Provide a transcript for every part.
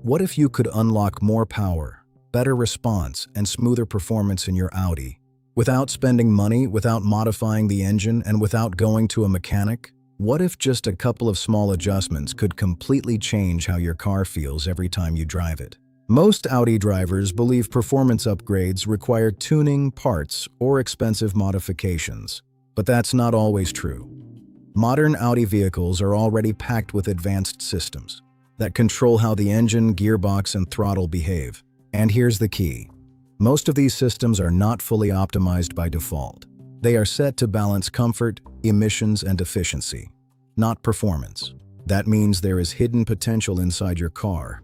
What if you could unlock more power, better response, and smoother performance in your Audi? Without spending money, without modifying the engine, and without going to a mechanic? What if just a couple of small adjustments could completely change how your car feels every time you drive it? Most Audi drivers believe performance upgrades require tuning, parts, or expensive modifications. But that's not always true. Modern Audi vehicles are already packed with advanced systems that control how the engine, gearbox, and throttle behave. And here's the key. Most of these systems are not fully optimized by default. They are set to balance comfort, emissions, and efficiency, not performance. That means there is hidden potential inside your car,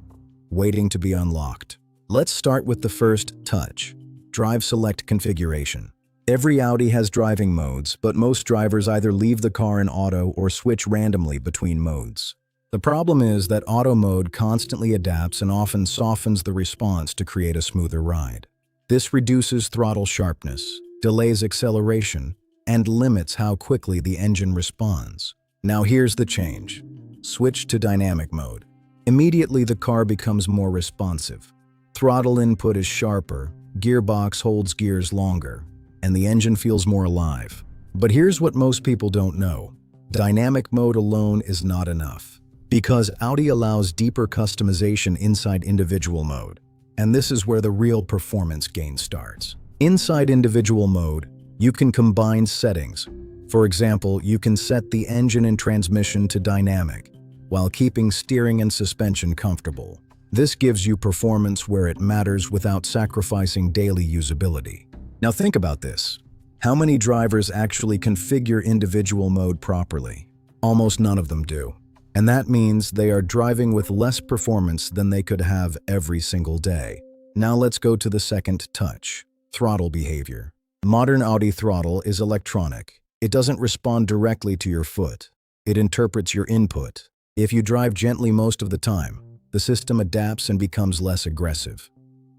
waiting to be unlocked. Let's start with the first touch, Drive Select configuration. Every Audi has driving modes, but most drivers either leave the car in auto or switch randomly between modes. The problem is that auto mode constantly adapts and often softens the response to create a smoother ride. This reduces throttle sharpness, delays acceleration, and limits how quickly the engine responds. Now here's the change. Switch to dynamic mode. Immediately the car becomes more responsive. Throttle input is sharper, gearbox holds gears longer, and the engine feels more alive. But here's what most people don't know. Dynamic mode alone is not enough, because Audi allows deeper customization inside individual mode. And this is where the real performance gain starts. Inside individual mode, you can combine settings. For example, you can set the engine and transmission to dynamic, while keeping steering and suspension comfortable. This gives you performance where it matters without sacrificing daily usability. Now think about this. How many drivers actually configure individual mode properly? Almost none of them do. And that means they are driving with less performance than they could have every single day. Now let's go to the second touch, throttle behavior. Modern Audi throttle is electronic. It doesn't respond directly to your foot. It interprets your input. If you drive gently most of the time, the system adapts and becomes less aggressive.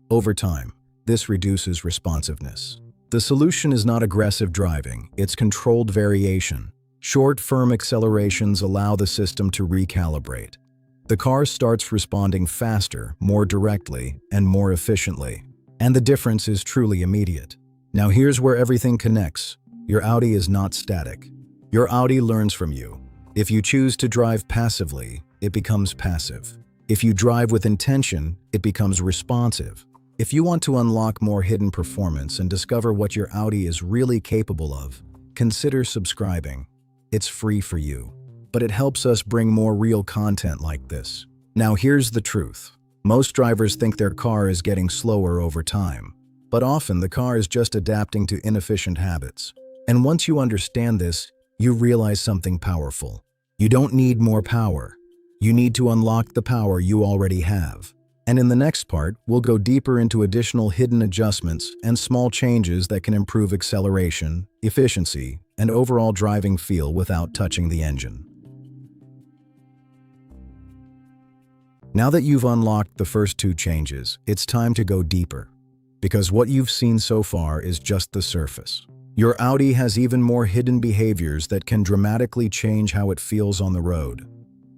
Over time, this reduces responsiveness. The solution is not aggressive driving, it's controlled variation. Short, firm accelerations allow the system to recalibrate. The car starts responding faster, more directly, and more efficiently. And the difference is truly immediate. Now here's where everything connects. Your Audi is not static. Your Audi learns from you. If you choose to drive passively, it becomes passive. If you drive with intention, it becomes responsive. If you want to unlock more hidden performance and discover what your Audi is really capable of, consider subscribing. It's free for you, but it helps us bring more real content like this. Now here's the truth. Most drivers think their car is getting slower over time, but often the car is just adapting to inefficient habits. And once you understand this, you realize something powerful. You don't need more power. You need to unlock the power you already have. And in the next part, we'll go deeper into additional hidden adjustments and small changes that can improve acceleration, efficiency, and overall driving feel without touching the engine. Now that you've unlocked the first two changes, it's time to go deeper. Because what you've seen so far is just the surface. Your Audi has even more hidden behaviors that can dramatically change how it feels on the road.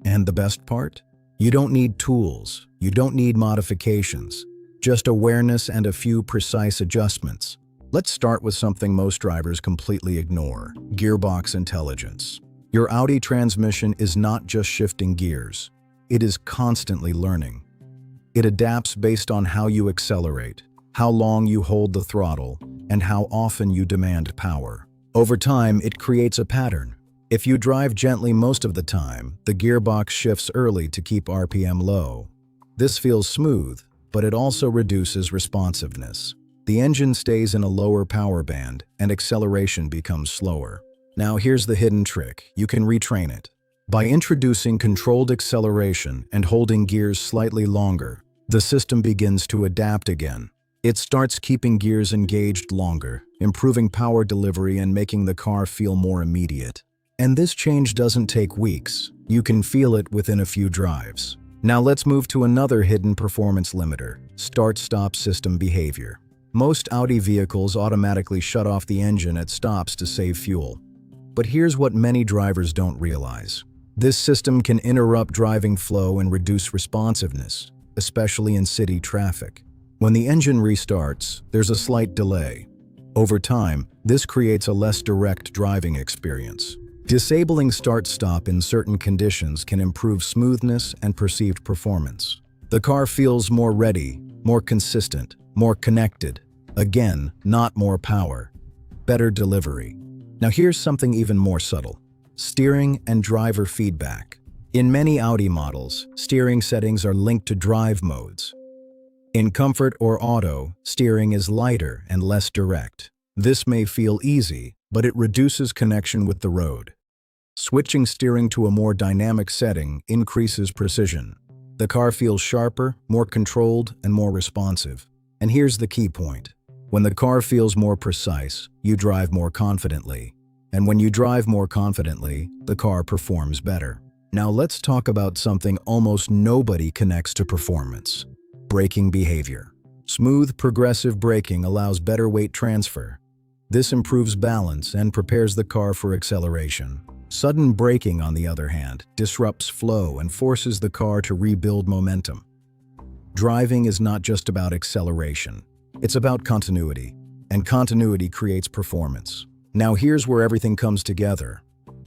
And the best part? You don't need tools, you don't need modifications, just awareness and a few precise adjustments. Let's start with something most drivers completely ignore: gearbox intelligence. Your Audi transmission is not just shifting gears, it is constantly learning. It adapts based on how you accelerate, how long you hold the throttle, and how often you demand power. Over time, it creates a pattern. If you drive gently most of the time, the gearbox shifts early to keep RPM low. This feels smooth, but it also reduces responsiveness. The engine stays in a lower power band, and acceleration becomes slower. Now here's the hidden trick. You can retrain it. By introducing controlled acceleration and holding gears slightly longer, the system begins to adapt again. It starts keeping gears engaged longer, improving power delivery and making the car feel more immediate. And this change doesn't take weeks. You can feel it within a few drives. Now let's move to another hidden performance limiter: start-stop system behavior. Most Audi vehicles automatically shut off the engine at stops to save fuel. But here's what many drivers don't realize. This system can interrupt driving flow and reduce responsiveness. especially in city traffic. When the engine restarts, there's a slight delay. Over time, this creates a less direct driving experience. Disabling start-stop in certain conditions can improve smoothness and perceived performance. The car feels more ready, more consistent, more connected. Again, not more power. Better delivery. Now here's something even more subtle. Steering and driver feedback. In many Audi models, steering settings are linked to drive modes. In Comfort or Auto, steering is lighter and less direct. This may feel easy, but it reduces connection with the road. Switching steering to a more dynamic setting increases precision. The car feels sharper, more controlled, and more responsive. And here's the key point. When the car feels more precise, you drive more confidently. And when you drive more confidently, the car performs better. Now let's talk about something almost nobody connects to performance. Braking behavior. Smooth, progressive braking allows better weight transfer. This improves balance and prepares the car for acceleration. Sudden braking, on the other hand, disrupts flow and forces the car to rebuild momentum. Driving is not just about acceleration. It's about continuity, and continuity creates performance. Now here's where everything comes together.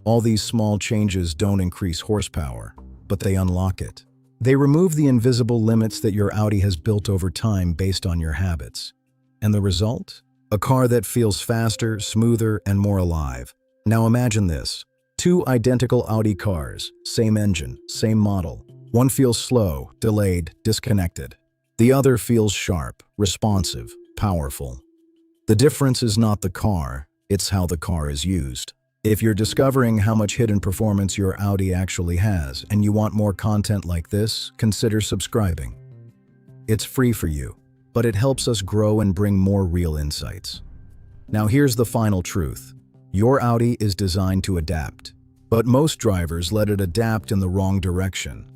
All these small changes don't increase horsepower, but they unlock it. They remove the invisible limits that your Audi has built over time based on your habits. And the result? A car that feels faster, smoother, and more alive. Now imagine this. Two identical Audi cars, same engine, same model. One feels slow, delayed, disconnected. The other feels sharp, responsive, powerful. The difference is not the car, it's how the car is used. If you're discovering how much hidden performance your Audi actually has and you want more content like this, consider subscribing. It's free for you, but it helps us grow and bring more real insights. Now here's the final truth. Your Audi is designed to adapt, but most drivers let it adapt in the wrong direction.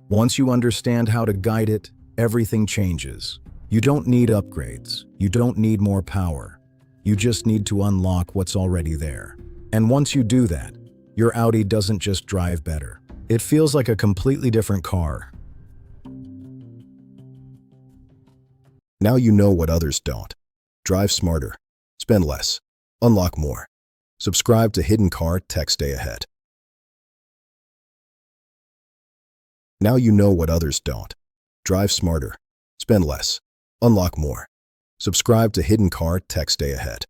Once you understand how to guide it, everything changes. You don't need upgrades. You don't need more power. You just need to unlock what's already there. And once you do that, your Audi doesn't just drive better. It feels like a completely different car. Now you know what others don't. Drive smarter. Spend less. Unlock more. Subscribe to Hidden Car Tech. Stay ahead. Now you know what others don't. Drive smarter. Spend less. Unlock more. Subscribe to Hidden Car Tech. Stay ahead.